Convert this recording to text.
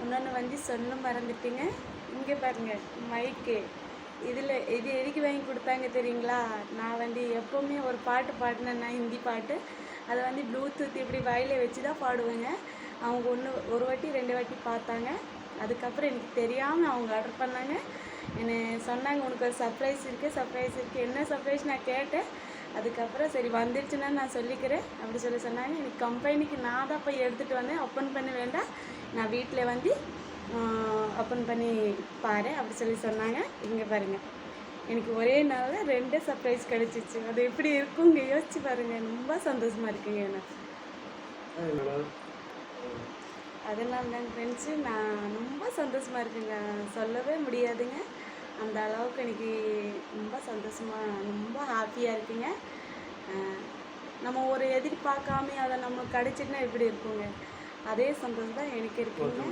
இன்னொன்று வந்து சொல்ல மறந்துட்டுங்க. இங்கே பாருங்கள் மைக்கு. இது எதுக்கு வாங்கி கொடுத்தாங்க தெரியுங்களா? நான் வந்து எப்போவுமே ஒரு பாட்டு பாடினேன்னா ஹிந்தி பாட்டு, அதை வந்து ப்ளூடூத் இப்படி வாயில் வச்சு தான் பாடுவேங்க. அவங்க ஒரு வாட்டி 2 வாட்டி பார்த்தாங்க. அதுக்கப்புறம் எனக்கு தெரியாமல் அவங்க ஆர்டர் பண்ணாங்க. என்னை சொன்னாங்க, உனக்கு ஒரு சர்ப்ரைஸ் இருக்குது. என்ன சர்ப்ரைஸ் நான் கேட்டேன். அதுக்கப்புறம் சரி வந்துடுச்சுன்னா நான் சொல்லிக்கிறேன் அப்படி சொன்னாங்க. எனக்கு கம்பெனிக்கு நான் தான் போய் எடுத்துகிட்டு வந்தேன். ஓப்பன் பண்ண வேண்டாம், நான் வீட்டில் வந்து ஓப்பன் பண்ணி பாரு அப்படி சொன்னாங்க. இங்கே பாருங்கள், எனக்கு ஒரே நாளில் 2 சர்ப்ரைஸ் கிடச்சிச்சு. அது எப்படி இருக்குங்க யோசிச்சு பாருங்கள். ரொம்ப சந்தோஷமாக இருக்குங்க எனக்கு. அதனால தாங்க ஃப்ரெண்ட்ஸு, நான் ரொம்ப சந்தோஷமாக இருக்குங்க. சொல்லவே முடியாதுங்க. அந்த அளவுக்கு எனக்கு ரொம்ப சந்தோஷமாக, ரொம்ப ஹாப்பியாக இருக்குங்க. நம்ம ஒரு எதிர்பார்க்காம அதை நம்ம கிடச்சிட்டுனா எப்படி இருக்குங்க, அதே சந்தோஷம் தான் எனக்கு இருக்குங்க.